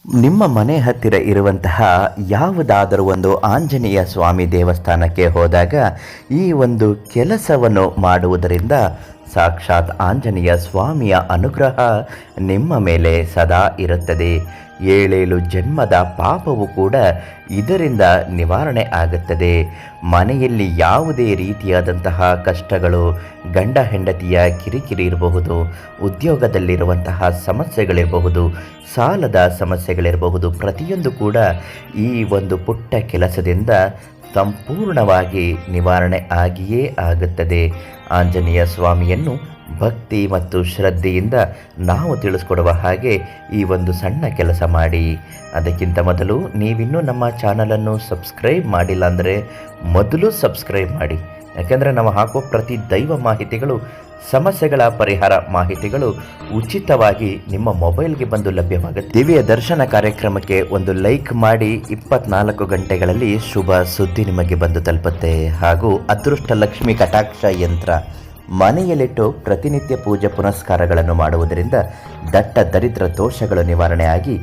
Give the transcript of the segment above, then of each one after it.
ನಿಮ್ಮ ಮನೆ ಹತ್ತಿರ ಇರುವಂತಹ ಯಾವುದಾದರೂ ಒಂದು ಆಂಜನೇಯ ಸ್ವಾಮಿ ದೇವಸ್ಥಾನಕ್ಕೆ ಹೋದಾಗ ಈ ಒಂದು ಕೆಲಸವನ್ನು ಮಾಡುವುದರಿಂದ ಸಾಕ್ಷಾತ್ ಆಂಜನೇಯ ಸ್ವಾಮಿಯ ಅನುಗ್ರಹ ನಿಮ್ಮ ಮೇಲೆ ಸದಾ ಇರುತ್ತದೆ. ಏಳೇಳು ಜನ್ಮದ ಪಾಪವು ಕೂಡ ಇದರಿಂದ ನಿವಾರಣೆ ಆಗುತ್ತದೆ. ಮನೆಯಲ್ಲಿ ಯಾವುದೇ ರೀತಿಯಾದಂತಹ ಕಷ್ಟಗಳು, ಗಂಡ ಹೆಂಡತಿಯ ಕಿರಿಕಿರಿ ಇರಬಹುದು, ಉದ್ಯೋಗದಲ್ಲಿರುವಂತಹ ಸಮಸ್ಯೆಗಳಿರಬಹುದು, ಸಾಲದ ಸಮಸ್ಯೆಗಳಿರಬಹುದು, ಪ್ರತಿಯೊಂದು ಕೂಡ ಈ ಒಂದು ಪುಟ್ಟ ಕೆಲಸದಿಂದ ಸಂಪೂರ್ಣವಾಗಿ ನಿವಾರಣೆ ಆಗಿಯೇ ಆಗುತ್ತದೆ. ಆಂಜನೇಯ ಸ್ವಾಮಿಯನ್ನು ಭಕ್ತಿ ಮತ್ತು ಶ್ರದ್ಧೆಯಿಂದ ನಾವು ತಿಳಿಸ್ಕೊಡುವ ಹಾಗೆ ಈ ಒಂದು ಸಣ್ಣ ಕೆಲಸ ಮಾಡಿ. ಅದಕ್ಕಿಂತ ಮೊದಲು ನೀವಿನ್ನೂ ನಮ್ಮ ಚಾನಲನ್ನು ಸಬ್ಸ್ಕ್ರೈಬ್ ಮಾಡಿಲ್ಲ ಅಂದರೆ ಮೊದಲು ಸಬ್ಸ್ಕ್ರೈಬ್ ಮಾಡಿ. ಯಾಕೆಂದರೆ ನಾವು ಹಾಕೋ ಪ್ರತಿ ದೈವ ಮಾಹಿತಿಗಳು, ಸಮಸ್ಯೆಗಳ ಪರಿಹಾರ ಮಾಹಿತಿಗಳು ಉಚಿತವಾಗಿ ನಿಮ್ಮ ಮೊಬೈಲ್ಗೆ ಬಂದು ಲಭ್ಯವಾಗುತ್ತೆ. ದಿವ್ಯ ದರ್ಶನ ಕಾರ್ಯಕ್ರಮಕ್ಕೆ ಒಂದು ಲೈಕ್ ಮಾಡಿ. 24 ಗಂಟೆಗಳಲ್ಲಿ ಶುಭ ಸುದ್ದಿ ನಿಮಗೆ ಬಂದು ತಲುಪುತ್ತೆ. ಹಾಗೂ ಅದೃಷ್ಟ ಲಕ್ಷ್ಮಿ ಕಟಾಕ್ಷ ಯಂತ್ರ ಮನೆಯಲ್ಲಿಟ್ಟು ಪ್ರತಿನಿತ್ಯ ಪೂಜೆ ಪುನಸ್ಕಾರಗಳನ್ನು ಮಾಡುವುದರಿಂದ ದಟ್ಟ ದರಿದ್ರ ದೋಷಗಳು ನಿವಾರಣೆಯಾಗಿ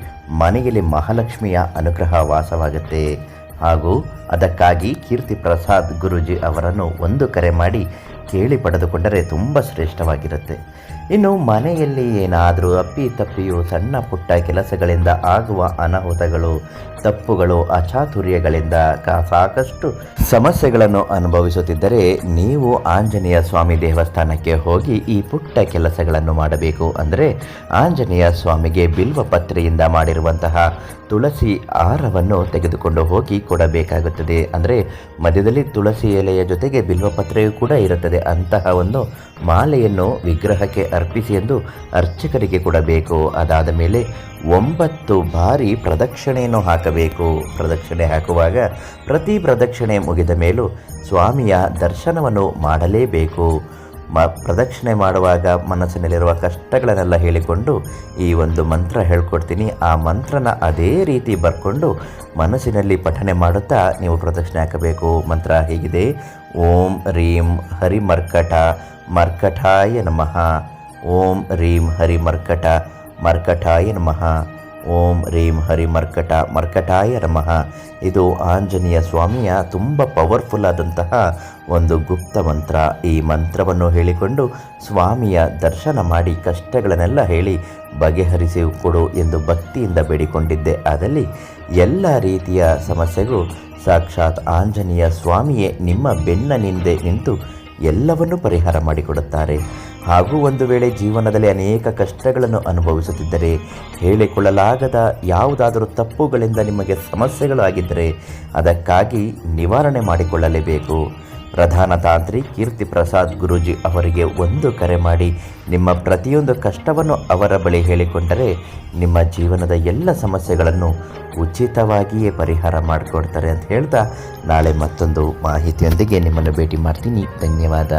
ಮನೆಯಲ್ಲಿ ಮಹಾಲಕ್ಷ್ಮಿಯ ಅನುಗ್ರಹ ವಾಸವಾಗುತ್ತೆ. ಹಾಗೂ ಅದಕ್ಕಾಗಿ ಕೀರ್ತಿ ಪ್ರಸಾದ್ ಗುರೂಜಿ ಅವರನ್ನು ಒಂದು ಕರೆ ಮಾಡಿ ಕೇಳಿ ಪಡೆದುಕೊಂಡರೆ ತುಂಬ ಶ್ರೇಷ್ಠವಾಗಿರುತ್ತೆ. ಇನ್ನು ಮನೆಯಲ್ಲಿ ಏನಾದರೂ ಅಪ್ಪಿತಪ್ಪಿಯು ಸಣ್ಣ ಪುಟ್ಟ ಕೆಲಸಗಳಿಂದ ಆಗುವ ಅನಾಹುತಗಳು, ತಪ್ಪುಗಳು, ಅಚಾತುರ್ಯಗಳಿಂದ ಸಾಕಷ್ಟು ಸಮಸ್ಯೆಗಳನ್ನು ಅನುಭವಿಸುತ್ತಿದ್ದರೆ ನೀವು ಆಂಜನೇಯ ಸ್ವಾಮಿ ದೇವಸ್ಥಾನಕ್ಕೆ ಹೋಗಿ ಈ ಪುಟ್ಟ ಕೆಲಸಗಳನ್ನು ಮಾಡಬೇಕು. ಅಂದರೆ ಆಂಜನೇಯ ಸ್ವಾಮಿಗೆ ಬಿಲ್ವ ಪತ್ರೆಯಿಂದ ಮಾಡಿರುವಂತಹ ತುಳಸಿ ಹಾರವನ್ನು ತೆಗೆದುಕೊಂಡು ಹೋಗಿ ಕೊಡಬೇಕಾಗುತ್ತದೆ. ಅಂದರೆ ಮಧ್ಯದಲ್ಲಿ ತುಳಸಿ ಎಲೆಯ ಜೊತೆಗೆ ಬಿಲ್ವಪತ್ರೆಯೂ ಕೂಡ ಇರುತ್ತದೆ. ಅಂತಹ ಒಂದು ಮಾಲೆಯನ್ನು ವಿಗ್ರಹಕ್ಕೆ ಅರ್ಪಿಸಿ ಎಂದು ಅರ್ಚಕರಿಗೆ ಕೊಡಬೇಕು. ಅದಾದ ಮೇಲೆ 9 ಬಾರಿ ಪ್ರದಕ್ಷಿಣೆಯನ್ನು ಹಾಕಬೇಕು. ಪ್ರದಕ್ಷಿಣೆ ಹಾಕುವಾಗ ಪ್ರತಿ ಪ್ರದಕ್ಷಿಣೆ ಮುಗಿದ ಮೇಲೂ ಸ್ವಾಮಿಯ ದರ್ಶನವನ್ನು ಮಾಡಲೇಬೇಕು. ಪ್ರದಕ್ಷಿಣೆ ಮಾಡುವಾಗ ಮನಸ್ಸಿನಲ್ಲಿರುವ ಕಷ್ಟಗಳನ್ನೆಲ್ಲ ಹೇಳಿಕೊಂಡು ಈ ಒಂದು ಮಂತ್ರ ಹೇಳ್ಕೊಡ್ತೀನಿ. ಆ ಮಂತ್ರನ ಅದೇ ರೀತಿ ಬರ್ಕೊಂಡು ಮನಸ್ಸಿನಲ್ಲಿ ಪಠನೆ ಮಾಡುತ್ತಾ ನೀವು ಪ್ರದಕ್ಷಿಣೆ ಹಾಕಬೇಕು. ಮಂತ್ರ ಹೀಗಿದೆ: ಓಂ ರೀಂ ಹರಿ ಮರ್ಕಟಾಯ ನಮಃ. ಓಂ ರೀಂ ಹರಿ ಮರ್ಕಟಾಯ ನಮಃ. ಓಂ ರೀಂ ಹರಿ ಮರ್ಕಟಾಯ ನಮಃ. ಇದು ಆಂಜನೇಯ ಸ್ವಾಮಿಯ ತುಂಬ ಪವರ್ಫುಲ್ ಆದಂತಹ ಒಂದು ಗುಪ್ತ ಮಂತ್ರ. ಈ ಮಂತ್ರವನ್ನು ಹೇಳಿಕೊಂಡು ಸ್ವಾಮಿಯ ದರ್ಶನ ಮಾಡಿ ಕಷ್ಟಗಳನ್ನೆಲ್ಲ ಹೇಳಿ ಬಗೆಹರಿಸಿ ಕೊಡು ಎಂದು ಭಕ್ತಿಯಿಂದ ಬೇಡಿಕೊಂಡಿದ್ದೆ. ಆದಲ್ಲಿ ಎಲ್ಲ ರೀತಿಯ ಸಮಸ್ಯೆಗೂ ಸಾಕ್ಷಾತ್ ಆಂಜನೇಯ ಸ್ವಾಮಿಯೇ ನಿಮ್ಮ ಬೆನ್ನಿನಿಂದ ನಿಂತು ಎಲ್ಲವನ್ನೂ ಪರಿಹಾರ ಮಾಡಿಕೊಡುತ್ತಾರೆ. ಹಾಗೂ ಒಂದು ವೇಳೆ ಜೀವನದಲ್ಲಿ ಅನೇಕ ಕಷ್ಟಗಳನ್ನು ಅನುಭವಿಸುತ್ತಿದ್ದರೆ, ಹೇಳಿಕೊಳ್ಳಲಾಗದ ಯಾವುದಾದರೂ ತಪ್ಪುಗಳಿಂದ ನಿಮಗೆ ಸಮಸ್ಯೆಗಳು ಆಗಿದ್ದರೆ ಅದಕ್ಕಾಗಿ ನಿವಾರಣೆ ಮಾಡಿಕೊಳ್ಳಲೇಬೇಕು. ಪ್ರಧಾನ ತಾಂತ್ರಿ ಕೀರ್ತಿ ಪ್ರಸಾದ್ ಗುರೂಜಿ ಅವರಿಗೆ ಒಂದು ಕರೆ ಮಾಡಿ ನಿಮ್ಮ ಪ್ರತಿಯೊಂದು ಕಷ್ಟವನ್ನು ಅವರ ಬಳಿ ಹೇಳಿಕೊಂಡರೆ ನಿಮ್ಮ ಜೀವನದ ಎಲ್ಲ ಸಮಸ್ಯೆಗಳನ್ನು ಉಚಿತವಾಗಿಯೇ ಪರಿಹಾರ ಮಾಡಿಕೊಡ್ತಾರೆ ಅಂತ ಹೇಳ್ತಾ ನಾಳೆ ಮತ್ತೊಂದು ಮಾಹಿತಿಯೊಂದಿಗೆ ನಿಮ್ಮನ್ನು ಭೇಟಿ ಮಾಡ್ತೀನಿ. ಧನ್ಯವಾದ.